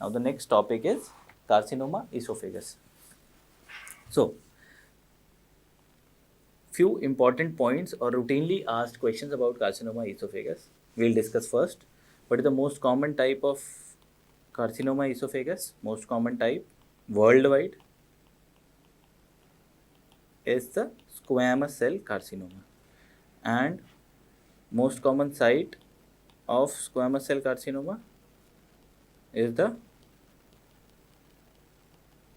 Now the next topic is carcinoma esophagus. So, few important points or routinely asked questions about carcinoma esophagus. We'll discuss first. What is the most common type of carcinoma esophagus? Most common type worldwide is the squamous cell carcinoma, and most common site of squamous cell carcinoma is the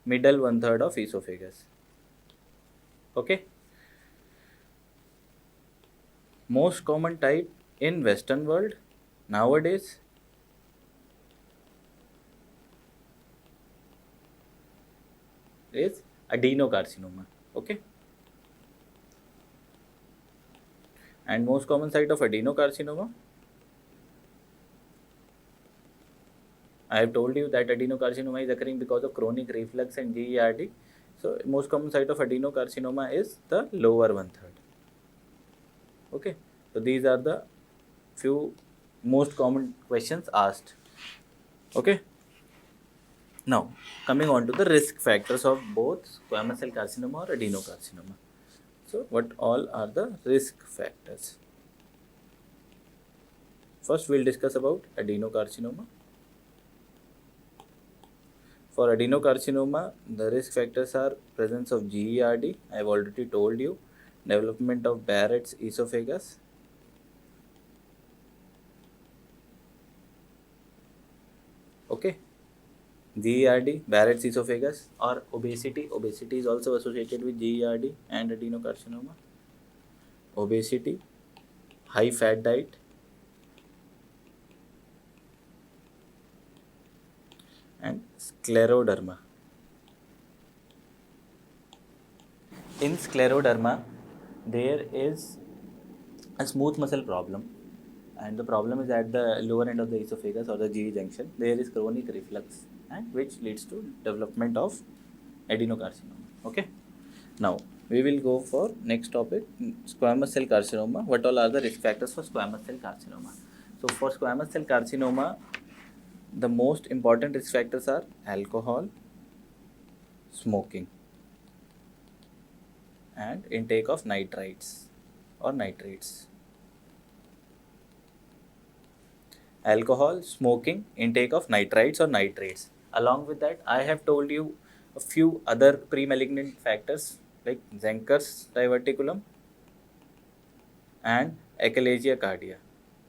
middle one third of esophagus. Okay. Most common type in Western world nowadays is adenocarcinoma. Okay. And most common site of adenocarcinoma, I have told you that adenocarcinoma is occurring because of chronic reflux and GERD. So most common site of adenocarcinoma is the lower one third. Okay. So these are the few most common questions asked. Okay. Now coming on to the risk factors of both squamous cell carcinoma or adenocarcinoma. So what all are the risk factors? First we'll discuss about adenocarcinoma. For adenocarcinoma, the risk factors are presence of GERD, I have already told you, development of Barrett's esophagus, okay, GERD, Barrett's esophagus, or obesity. Obesity is also associated with GERD and adenocarcinoma. Obesity, high fat diet, and scleroderma. In scleroderma, there is a smooth muscle problem, and the problem is at the lower end of the esophagus or the GE junction. There is chronic reflux, and which leads to development of adenocarcinoma. Okay. Now we will go for next topic, squamous cell carcinoma. What all are the risk factors for squamous cell carcinoma? So for squamous cell carcinoma, the most important risk factors are alcohol, smoking, and intake of nitrites or nitrates. Alcohol, smoking, intake of nitrites or nitrates. Along with that, I have told you a few other pre-malignant factors like Zenker's diverticulum and achalasia cardia.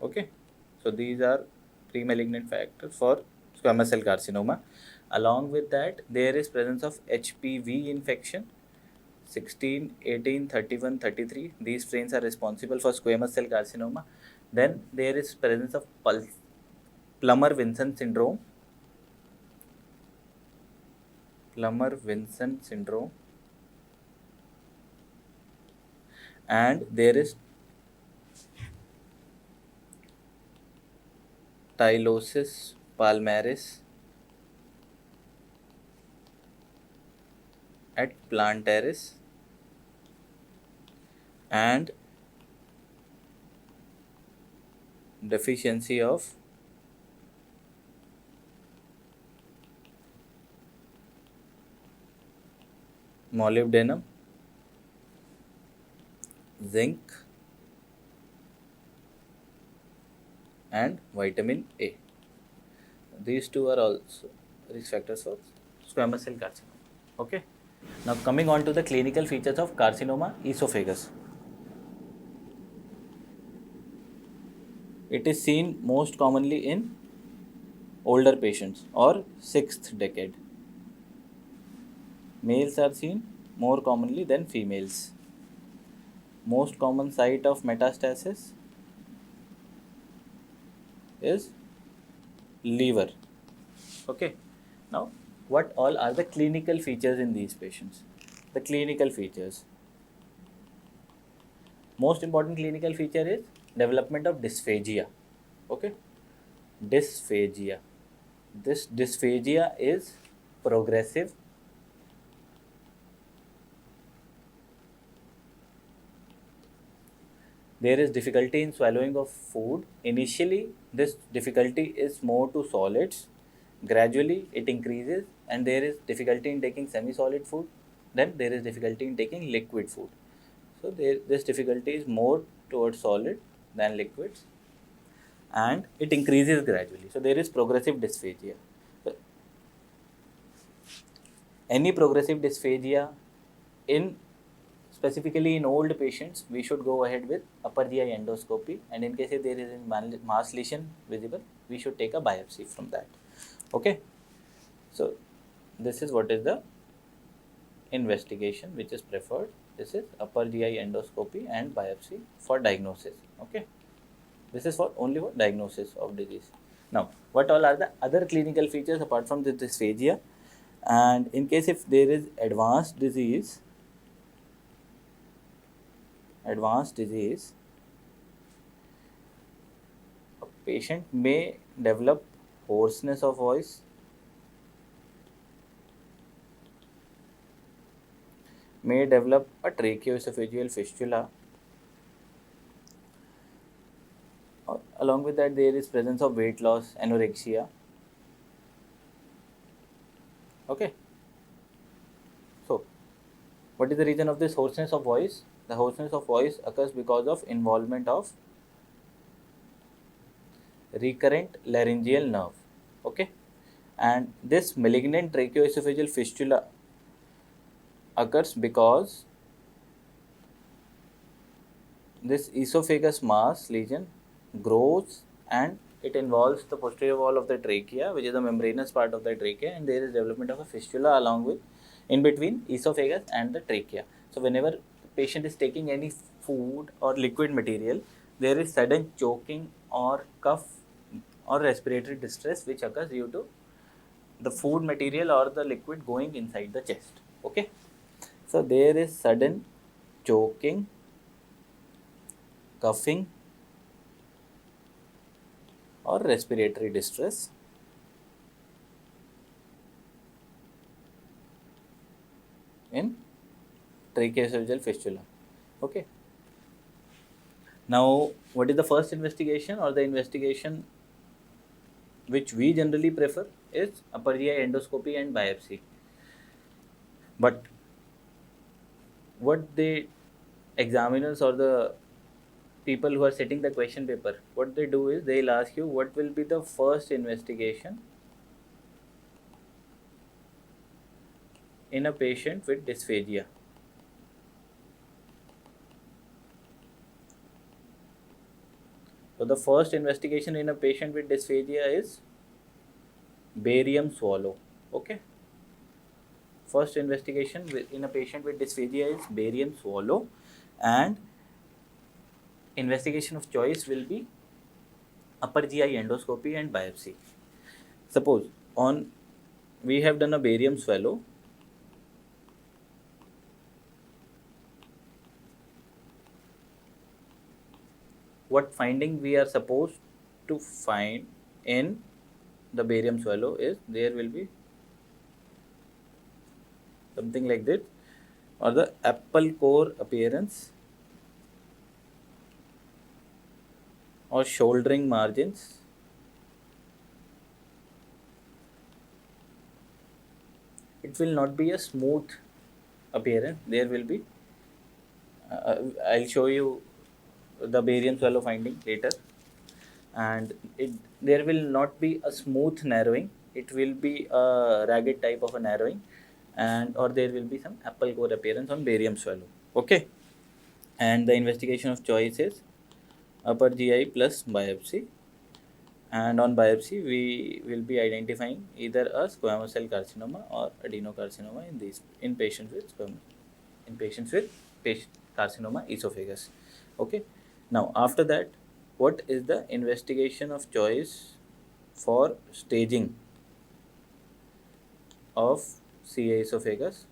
Okay, so these are pre-malignant factors for squamous cell carcinoma. Along with that, there is presence of HPV infection, 16, 18, 31, 33. These strains are responsible for squamous cell carcinoma. Then there is presence of Plummer-Vinson syndrome. Plummer-Vinson syndrome. And there is Tylosis palmaris at plantaris and deficiency of molybdenum, zinc, and vitamin A. These two are also risk factors for squamous cell carcinoma. Okay. Now coming on to the clinical features of carcinoma esophagus. It is seen most commonly in older patients or 6th decade. Males are seen more commonly than females. Most common site of metastasis is liver. Okay. Now, what all are the clinical features in these patients? The clinical features. Most important clinical feature is development of dysphagia. Okay. Dysphagia. This dysphagia is progressive. There is difficulty in swallowing of food. Initially, this difficulty is more to solids. gradually it increases and there is difficulty in taking semi-solid food, then there is difficulty in taking liquid food. So this difficulty is more towards solid than liquids and it increases gradually. So there is progressive dysphagia. So any progressive dysphagia in specifically in old patients, we should go ahead with upper GI endoscopy, and in case if there is a mass lesion visible, we should take a biopsy from that. Okay, so this is what is the investigation which is preferred. This is upper GI endoscopy and biopsy for diagnosis. Okay, this is for only for diagnosis of disease. Now, what all are the other clinical features apart from the dysphagia? And in case if there is advanced disease, a patient may develop hoarseness of voice, may develop a tracheoesophageal fistula. Along with that, there is presence of weight loss, anorexia. Okay. So, what is the reason of this hoarseness of voice? The hoarseness of voice occurs because of involvement of recurrent laryngeal nerve. Okay. And this malignant tracheoesophageal fistula occurs because this esophagus mass lesion grows and it involves the posterior wall of the trachea, which is the membranous part of the trachea, and there is development of a fistula along with in between esophagus and the trachea. So whenever the patient is taking any food or liquid material, there is sudden choking or cough or respiratory distress which occurs due to the food material or the liquid going inside the chest. Okay, so there is sudden choking, coughing or respiratory distress in tracheoesophageal fistula. Okay. Now, what is the first investigation or the investigation which we generally prefer is upper GI endoscopy and biopsy. But what the examiners or the people who are setting the question paper, what they do is they'll ask you what will be the first investigation in a patient with dysphagia. So the first investigation in a patient with dysphagia is barium swallow. Okay. First investigation in a patient with dysphagia is barium swallow, and investigation of choice will be upper GI endoscopy and biopsy. Suppose we have done a barium swallow. What finding we are supposed to find in the barium swallow is there will be something like this, or the apple core appearance or shouldering margins. It will not be a smooth appearance. There will be I'll show you the barium swallow finding later, and there will not be a smooth narrowing. It will be a ragged type of a narrowing, and or there will be some apple core appearance on barium swallow. Okay, and the investigation of choice is upper GI plus biopsy, and on biopsy we will be identifying either a squamous cell carcinoma or adenocarcinoma in patients with carcinoma esophagus. Okay, now after that, what is the investigation of choice for staging of CA esophagus?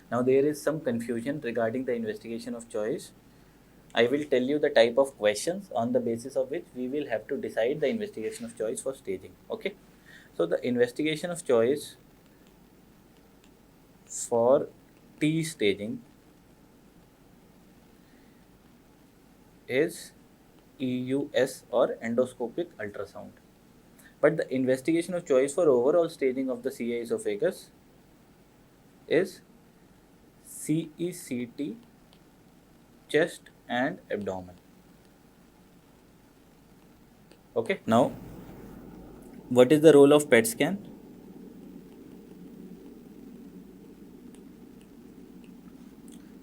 Now there is some confusion regarding the investigation of choice. I will tell you the type of questions on the basis of which we will have to decide the investigation of choice for staging. Okay, so the investigation of choice for T staging is EUS or endoscopic ultrasound. But the investigation of choice for overall staging of the CA esophagus is CECT, chest and abdomen. Okay, now what is the role of PET scan?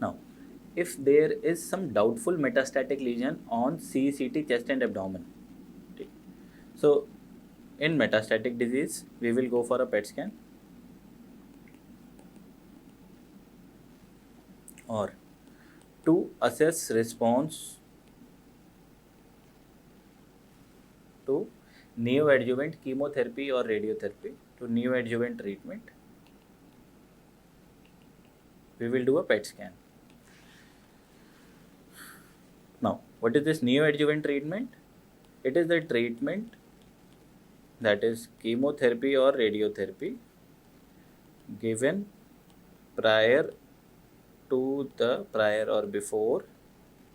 Now, if there is some doubtful metastatic lesion on CECT, chest and abdomen, okay. So in metastatic disease, we will go for a PET scan, or to assess response to neoadjuvant chemotherapy or radiotherapy, to neoadjuvant treatment, we will do a PET scan. Now, what is this neoadjuvant treatment? It is the treatment that is chemotherapy or radiotherapy given prior or before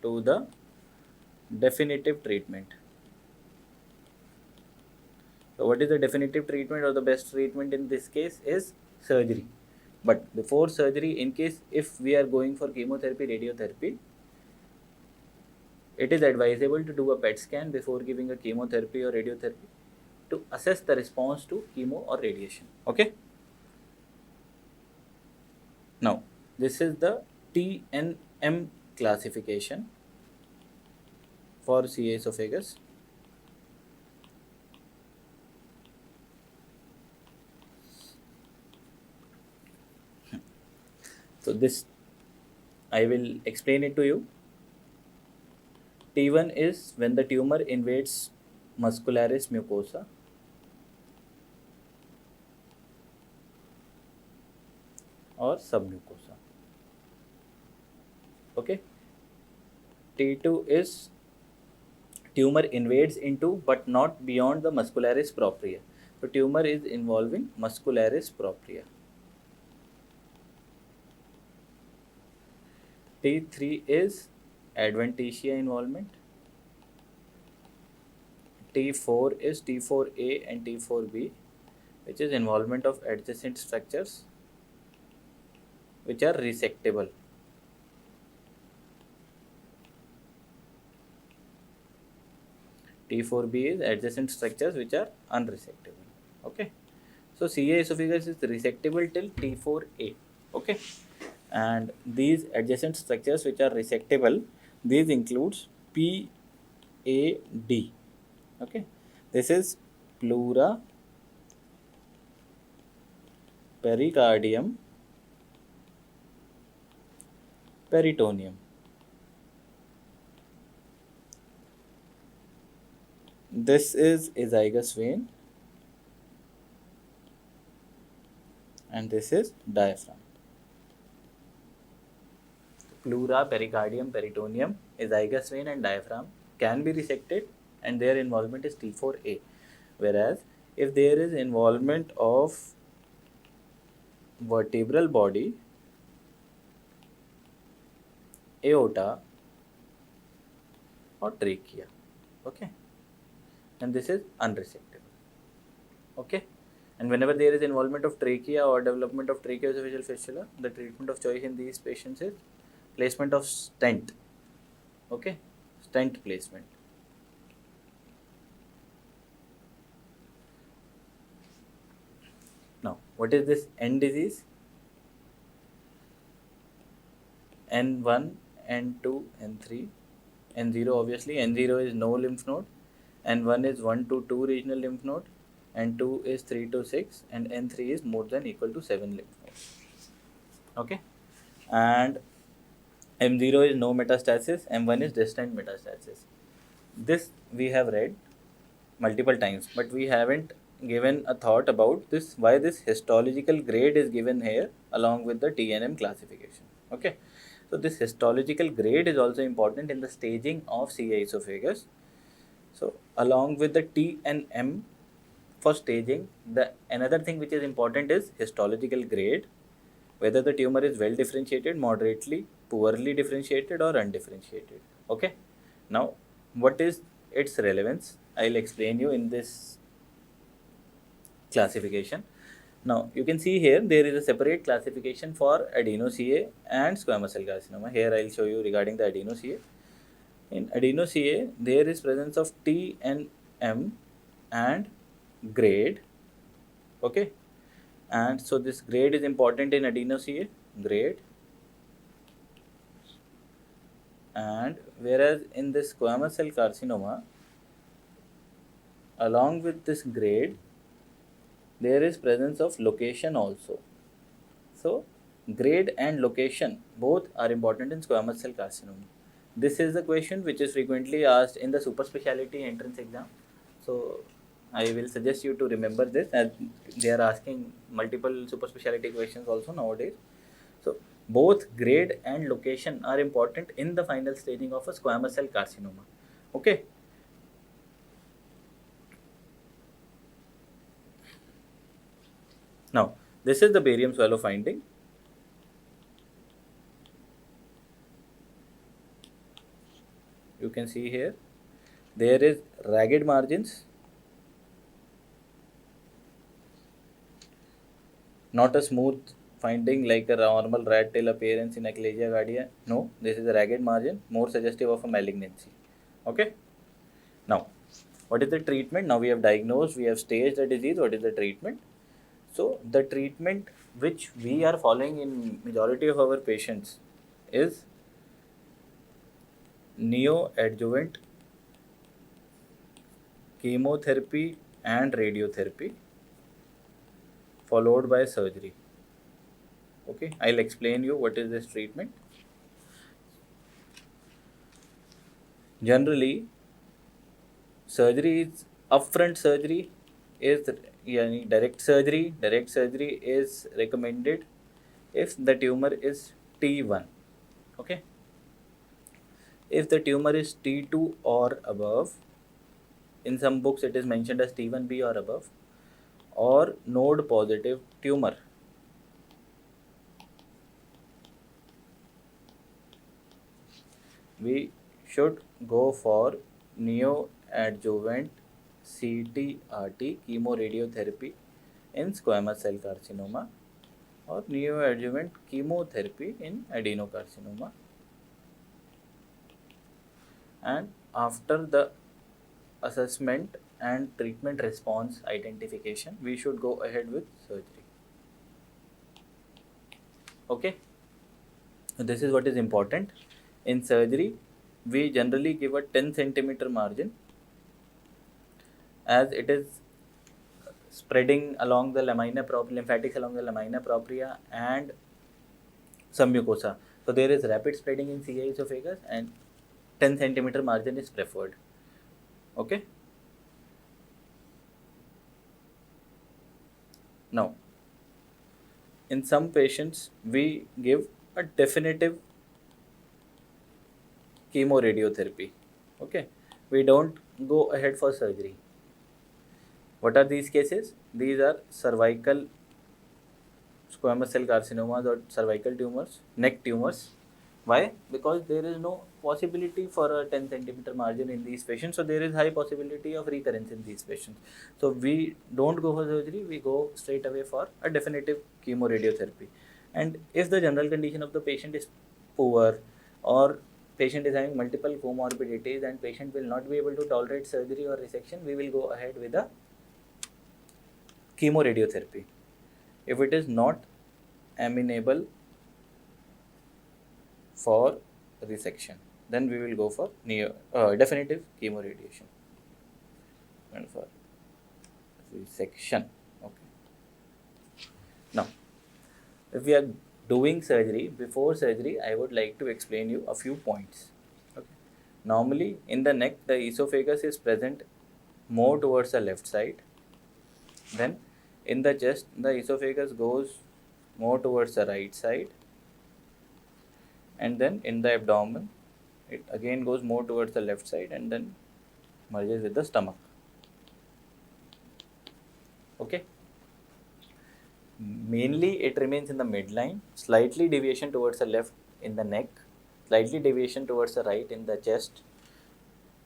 to the definitive treatment. So what is the definitive treatment or the best treatment in this case is surgery. But before surgery, in case if we are going for chemotherapy, radiotherapy, it is advisable to do a PET scan before giving a chemotherapy or radiotherapy to assess the response to chemo or radiation. Okay. Now, this is the TNM classification for CA esophagus. So this, I will explain it to you. T1 is when the tumor invades muscularis mucosa. Or submucosa. Okay. T2 is tumor invades into but not beyond the muscularis propria. So tumor is involving muscularis propria. T3 is adventitia involvement. T4 is T4A and T4B, which is involvement of adjacent structures which are resectable. T4B is adjacent structures which are unresectable. Okay. So CA esophagus is resectable till T4A. Okay. And these adjacent structures which are resectable, these includes PAD. Okay. This is pleura, pericardium, peritoneum. This is azygous vein and this is diaphragm. Pleura, pericardium, peritoneum, azygous vein and diaphragm can be resected and their involvement is T4A. Whereas if there is involvement of vertebral body, aorta or trachea, okay, and this is unresectable. Okay. And whenever there is involvement of trachea or development of tracheoesophageal fistula, the treatment of choice in these patients is placement of stent. Okay, stent placement. Now, what is this N disease? N1, N2, N3, N0 obviously. N0 is no lymph node. N1 is 1 to 2 regional lymph node. N2 is 3 to 6 and N3 is more than equal to 7 lymph nodes. Okay. And M0 is no metastasis, M1 is distant metastasis. This we have read multiple times, but we haven't given a thought about this, why this histological grade is given here along with the TNM classification. Okay. So this histological grade is also important in the staging of CA esophagus. So along with the T and M for staging, the another thing which is important is histological grade, whether the tumor is well differentiated, moderately, poorly differentiated or undifferentiated. Okay. Now what is its relevance, I'll explain you in this classification. Now you can see here there is a separate classification for adeno-CA and squamous cell carcinoma. Here I'll show you regarding the adeno-CA. In adeno-CA there is presence of T and M and grade. Okay, and so this grade is important in adeno-CA, grade, and whereas in this squamous cell carcinoma, along with this grade, there is presence of location also. So grade and location both are important in squamous cell carcinoma. This is the question which is frequently asked in the superspeciality entrance exam. So I will suggest you to remember this, as they are asking multiple superspeciality questions also nowadays. So both grade and location are important in the final staging of a squamous cell carcinoma. Okay. Now this is the barium swallow finding. You can see here there is ragged margins, not a smooth finding like a normal rat tail appearance in achalasia guardia. No, this is a ragged margin, more suggestive of a malignancy. Okay. Now, what is the treatment? Now we have diagnosed, we have staged the disease. What is the treatment? So the treatment which we are following in majority of our patients is neoadjuvant chemotherapy and radiotherapy followed by surgery. Okay, I'll explain you what is this treatment. Generally, surgery is upfront surgery is direct surgery. Direct surgery is recommended if the tumor is T1. Okay. If the tumor is T2 or above, in some books it is mentioned as T1B or above, or node positive tumor. We should go for neoadjuvant CTRT chemoradiotherapy in squamous cell carcinoma or neoadjuvant chemotherapy in adenocarcinoma. And after the assessment and treatment response identification, we should go ahead with surgery. Okay, so this is what is important. In surgery, we generally give a 10 centimeter margin, as it is spreading along the lamina propria, lymphatics along the lamina propria and some mucosa. So there is rapid spreading in CA esophagus and 10 centimeter margin is preferred. Okay. Now, in some patients, we give a definitive chemoradiotherapy. Okay, we don't go ahead for surgery. What are these cases? These are cervical squamous cell carcinomas or cervical tumors, neck tumors. Why? Because there is no possibility for a 10 centimeter margin in these patients. So there is high possibility of recurrence in these patients. So we don't go for surgery, we go straight away for a definitive chemoradiotherapy. And if the general condition of the patient is poor, or patient is having multiple comorbidities and patient will not be able to tolerate surgery or resection, we will go ahead with a chemoradiotherapy. If it is not amenable for resection, then we will go for definitive chemoradiation and for resection. Okay. Now, if we are doing surgery, before surgery, I would like to explain you a few points. Okay. Normally, in the neck, the esophagus is present more towards the left side. Then, in the chest, the esophagus goes more towards the right side. And then in the abdomen, it again goes more towards the left side and then merges with the stomach. Okay. Mainly it remains in the midline, slightly deviation towards the left in the neck, slightly deviation towards the right in the chest.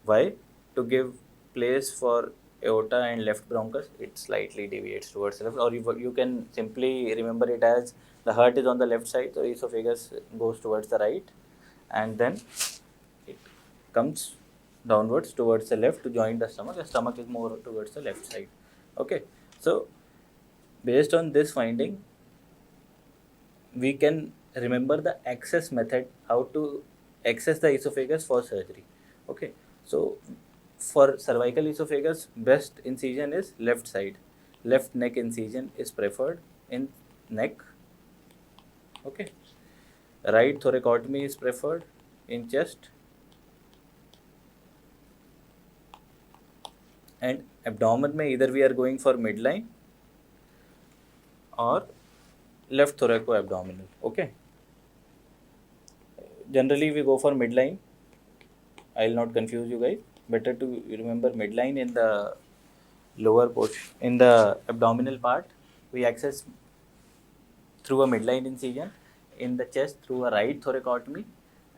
Why? to give place for aorta and left bronchus, it slightly deviates towards the left, or you can simply remember it as the heart is on the left side, so esophagus goes towards the right, and then it comes downwards towards the left to join the stomach. The stomach is more towards the left side. Okay, so based on this finding, we can remember the access method, how to access the esophagus for surgery. Okay, so for cervical esophagus, best incision is left side. Left neck incision is preferred in neck. Okay, right thoracotomy is preferred in chest, and abdomen में either we are going for midline or left thoracoabdominal. Okay, generally we go for midline. I'll not confuse you guys. Better to remember midline in the lower portion. In the abdominal part, we access through a midline incision, in the chest through a right thoracotomy,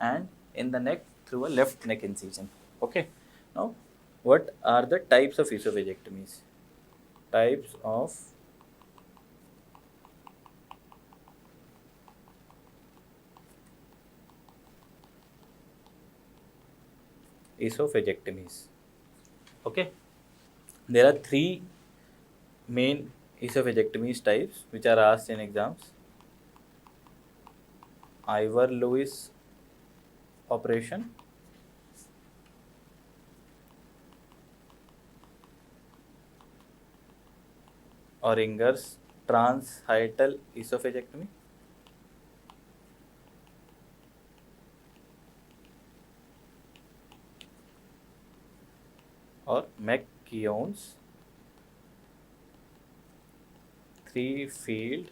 and in the neck through a left neck incision. Okay. Now, what are the types of esophagectomies? Types of esophagectomies. Okay. There are three main esophagectomies types which are asked in exams. Ivor-Lewis operation, or Inger's transhiatal esophagectomy, or McKeown's three-field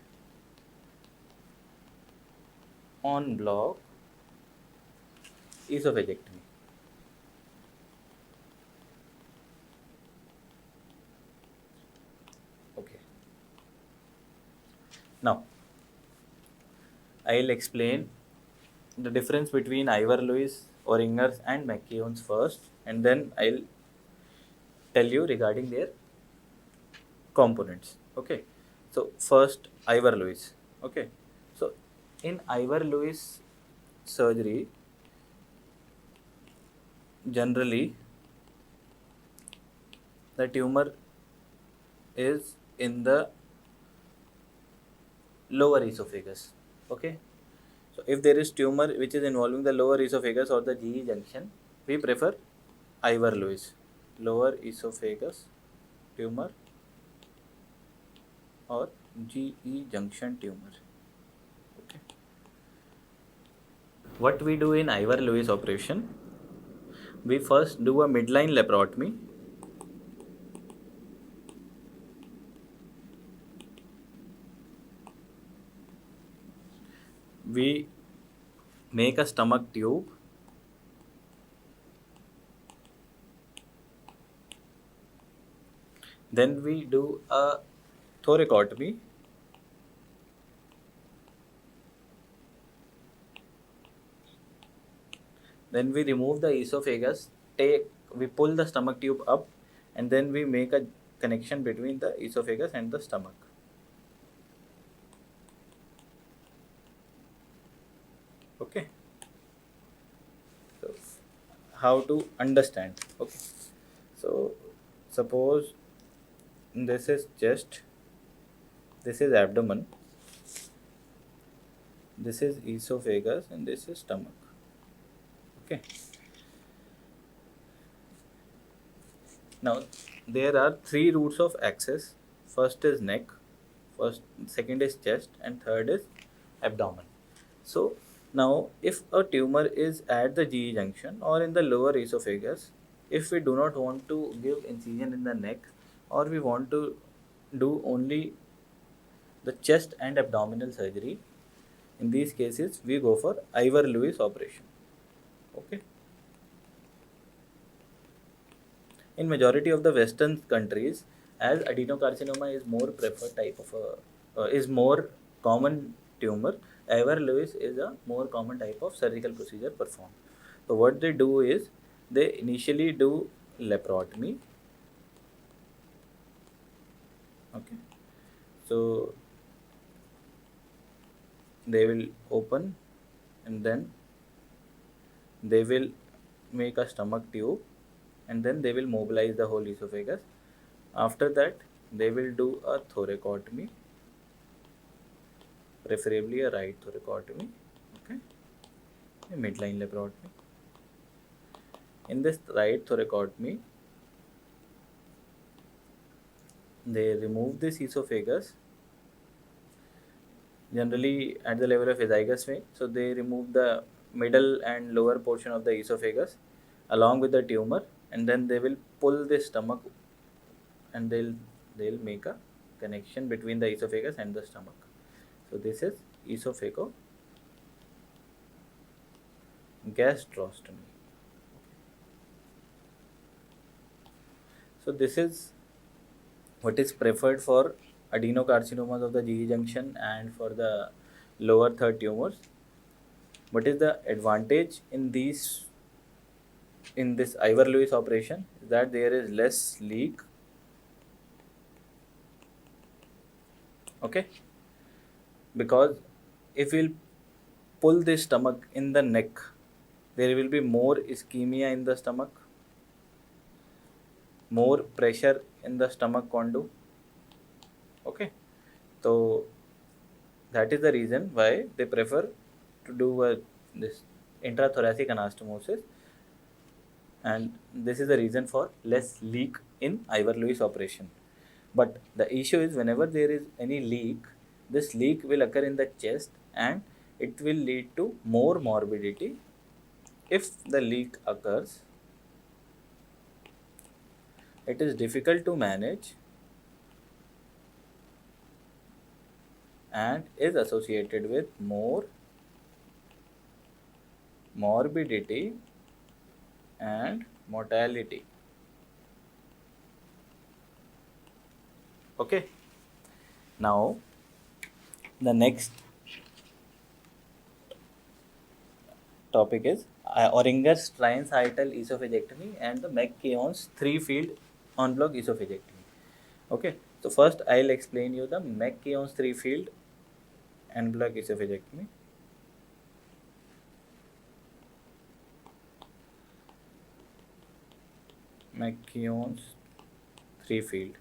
en bloc esophagectomy. Okay. Now, I'll explain the difference between Ivor-Lewis, Oringer's and McKeown's first, and then I'll tell you regarding their components. Okay. So first, Ivor-Lewis. Okay. So in Ivor-Lewis surgery, generally the tumor is in the lower esophagus. Okay. So if there is tumor which is involving the lower esophagus or the GE junction, we prefer Ivor-Lewis. Lower esophagus tumor or GE junction tumor. Okay. What we do in Ivor-Lewis operation, we first do a midline laparotomy. We make a stomach tube. Then we do a thoracotomy. Then we remove the esophagus, we pull the stomach tube up, and then we make a connection between the esophagus and the stomach. Okay. So, how to understand? Okay. So, suppose this is chest, this is abdomen, this is esophagus, and this is stomach. Okay. Now, there are three routes of access. First is neck, second is chest, and third is abdomen. So, now if a tumor is at the GE junction or in the lower esophagus, if we do not want to give incision in the neck, or we want to do only the chest and abdominal surgery, in these cases we go for Ivor-Lewis operation. Okay. In majority of the Western countries, as adenocarcinoma is more preferred type of is more common tumor, Ivor-Lewis is a more common type of surgical procedure performed. So what they do is they initially do laparotomy. Okay, so they will open and then they will make a stomach tube and then they will mobilize the whole esophagus. After that, they will do a thoracotomy, preferably a right thoracotomy, okay, a midline laparotomy. In this right thoracotomy, they remove this esophagus generally at the level of esophagus vein. So they remove the middle and lower portion of the esophagus along with the tumor, and then they will pull the stomach and they'll make a connection between the esophagus and the stomach. So this is esophagogastrostomy. So this is what is preferred for adenocarcinomas of the GE junction and for the lower third tumors. What is the advantage in this Ivor-Lewis operation? Is that there is less leak. Okay, because if we'll pull the stomach in the neck, there will be more ischemia in the stomach, more pressure in the stomach condu. Okay, so that is the reason why they prefer to do this intrathoracic anastomosis, and this is the reason for less leak in Ivor-Lewis operation. But the issue is whenever there is any leak, this leak will occur in the chest and it will lead to more morbidity. If the leak occurs, it is difficult to manage and is associated with more morbidity and mortality. Okay, now the next topic is Oringer's transhiatal esophagectomy and the McKeown's 3-field en bloc esophagectomy. Okay, so first I'll explain you the McKeown's 3-field en bloc esophagectomy. McKeown's 3-field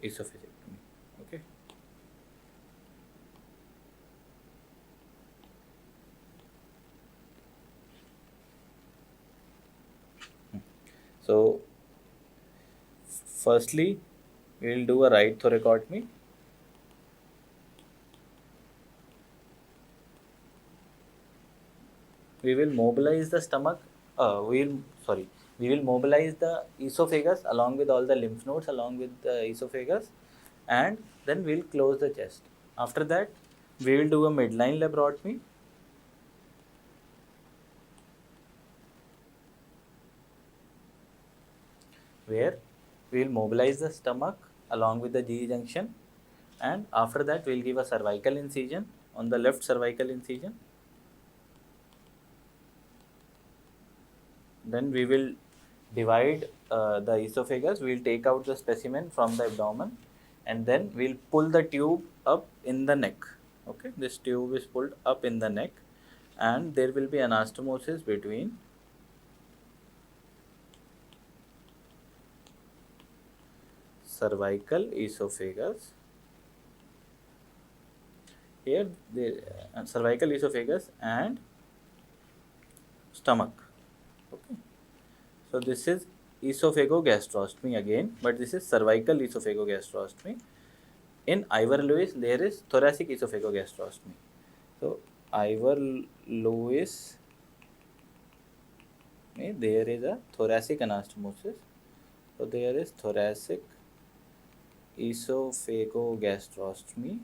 esophagectomy. Okay, so firstly we will do a right thoracotomy. We will mobilize the stomach. We will mobilize the esophagus along with all the lymph nodes along with the esophagus, and then we'll close the chest. After that, we will do a midline laparotomy. Where we will mobilize the stomach along with the GE junction, and after that we will give a cervical incision on the left cervical incision. Then we will divide the esophagus. We will take out the specimen from the abdomen and then we will pull the tube up in the neck. Okay, this tube is pulled up in the neck and there will be anastomosis between cervical esophagus. Here the cervical esophagus and stomach. Okay, so this is esophagogastrostomy again, but this is cervical esophagogastrostomy. In Ivor-Lewis, there is thoracic esophagogastrostomy. So Ivor-Lewis, there is a thoracic anastomosis. So there is thoracic esophagogastrostomy.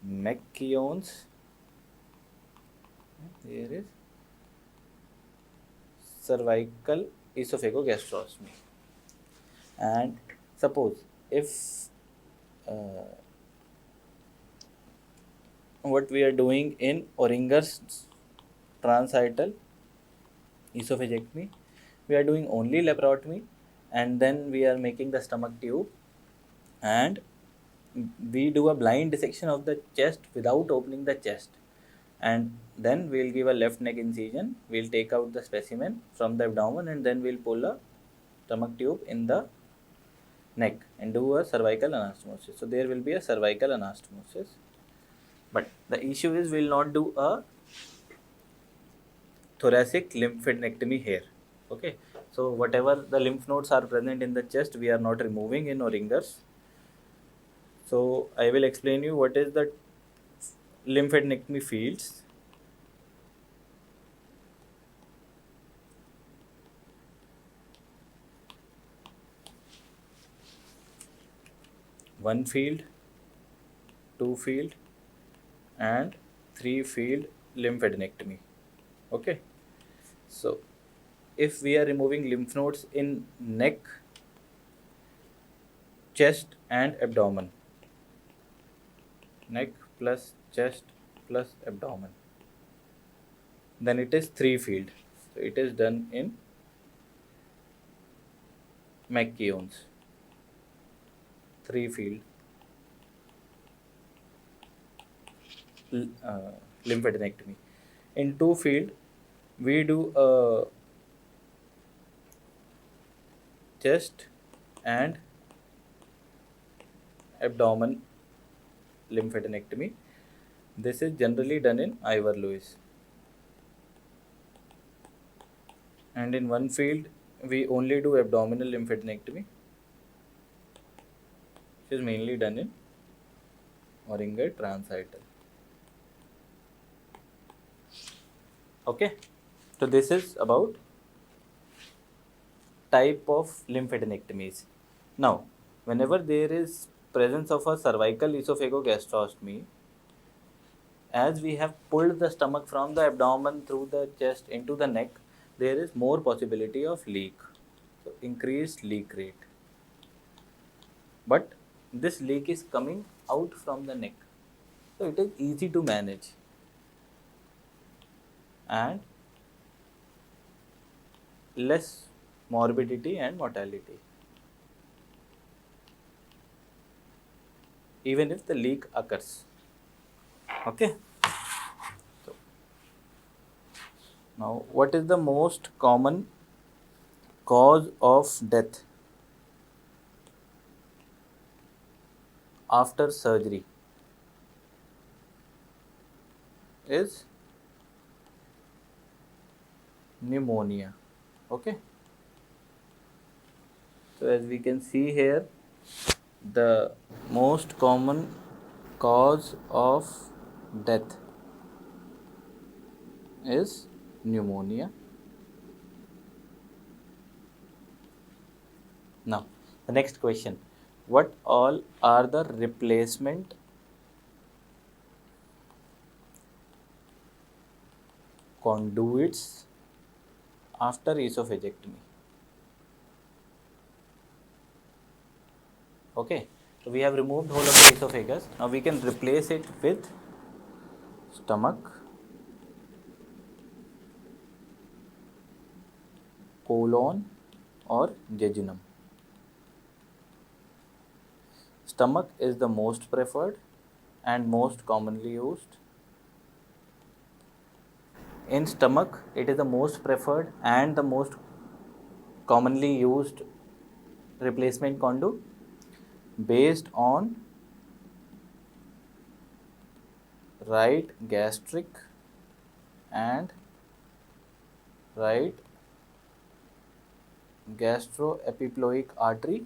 McKeown's, there is cervical esophagogastrostomy. And suppose if what we are doing in Oringer's transhiatal esophagectomy. We are doing only laparotomy, and then we are making the stomach tube, and we do a blind dissection of the chest without opening the chest, and then we'll give a left neck incision. We'll take out the specimen from the abdomen, and then we'll pull a stomach tube in the neck and do a cervical anastomosis. So there will be a cervical anastomosis, but the issue is we'll not do a thoracic lymphadenectomy here. Okay, so whatever the lymph nodes are present in the chest, we are not removing in Oringers. So I will explain you what is the lymphadenectomy fields. One field, two field, and three field lymphadenectomy. Okay, so if we are removing lymph nodes in neck, chest, and abdomen, neck plus chest plus abdomen, then it is three field. So it is done in McKeown's three field lymphadenectomy. In two field, we do a chest and abdomen lymphadenectomy. This is generally done in Ivor Lewis. And in one field, we only do abdominal lymphadenectomy, which is mainly done in Oringer transhiatal. Okay, so this is about type of lymphadenectomies. Now, whenever there is presence of a cervical esophagogastrostomy, as we have pulled the stomach from the abdomen through the chest into the neck, there is more possibility of leak, so increased leak rate. But this leak is coming out from the neck, so it is easy to manage, and less morbidity and mortality, even if the leak occurs. Okay. So, now what is the most common cause of death after surgery? Is pneumonia. Okay, so as we can see here, the most common cause of death is pneumonia. Now the next question, what all are the replacement conduits after esophagectomy? Okay, so we have removed whole of the esophagus. Now we can replace it with stomach, colon, or jejunum. Stomach is the most preferred and most commonly used. In stomach, it is the most preferred and the most commonly used replacement conduit based on right gastric and right gastroepiploic artery.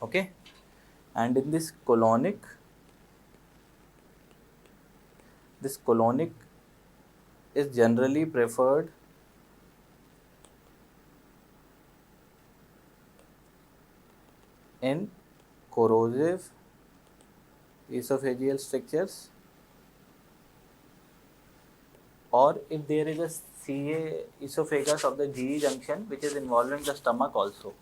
Okay, and in this colonic is generally preferred in corrosive esophageal strictures, or if there is a CA esophagus of the GE junction which is involving the stomach also,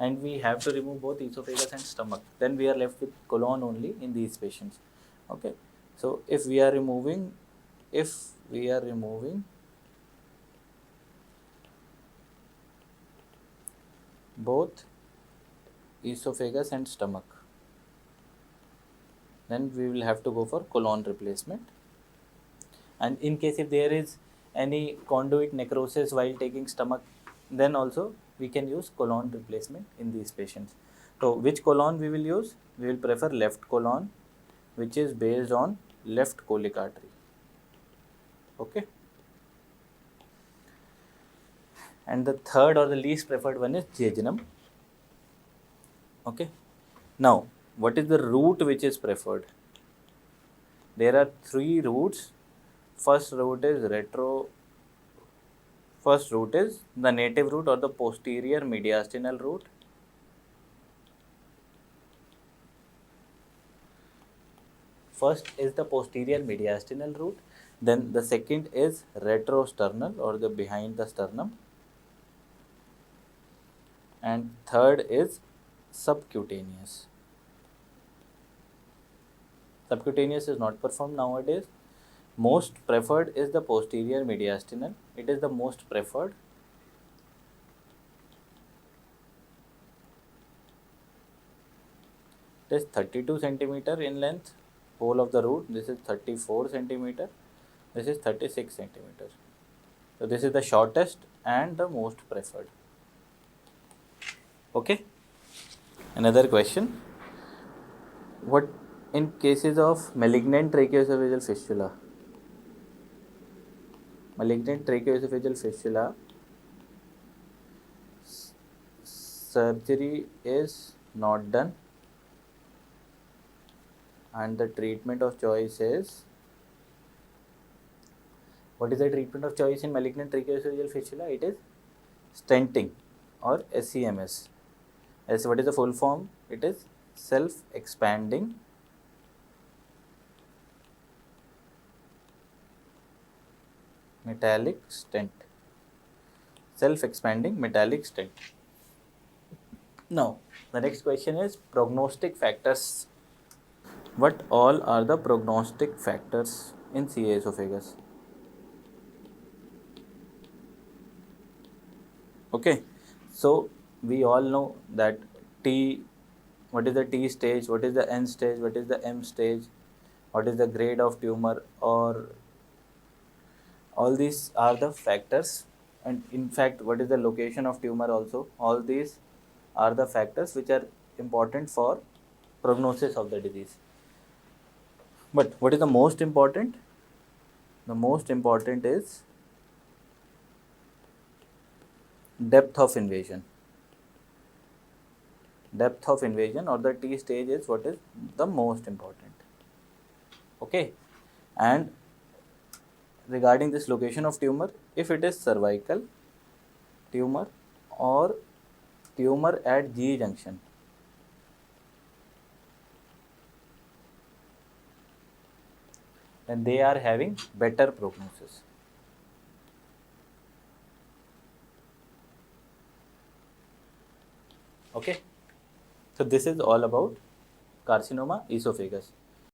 and we have to remove both esophagus and stomach, then we are left with colon only in these patients. Okay, so if we are removing both esophagus and stomach, then we will have to go for colon replacement. And in case if there is any conduit necrosis while taking stomach, then also we can use colon replacement in these patients. So which colon we will use? We will prefer left colon, which is based on left colic artery. Okay, and the third or the least preferred one is jejunum. Okay, now what is the route which is preferred? There are three routes. First route is the native route or the posterior mediastinal route. First is the posterior mediastinal route, then the second is retrosternal or the behind the sternum, and third is subcutaneous. Subcutaneous is not performed nowadays. Most preferred is the posterior mediastinal. It is the most preferred. It is 32 centimeter in length, whole of the route. This is 34 centimeter. This is 36 centimeter. So this is the shortest and the most preferred. Okay. Another question. What in cases of malignant tracheoesophageal fistula? Malignant tracheoesophageal fistula, surgery is not done, and the treatment of choice is, what is the treatment of choice in malignant tracheoesophageal fistula? It is stenting or SEMS. As what is the full form? It is self-expanding metallic stent. Self-expanding metallic stent. Now, the next question is prognostic factors. What all are the prognostic factors in CA esophagus? Okay, so we all know that T, what is the T stage, what is the N stage, what is the M stage, what is the grade of tumor, or all these are the factors. And in fact, what is the location of tumor also? All these are the factors which are important for prognosis of the disease. But what is the most important? The most important is depth of invasion. Depth of invasion or the T stage is what is the most important. Okay, and regarding this location of tumor, if it is cervical tumor or tumor at G junction, then they are having better prognosis. Okay, so this is all about carcinoma esophagus.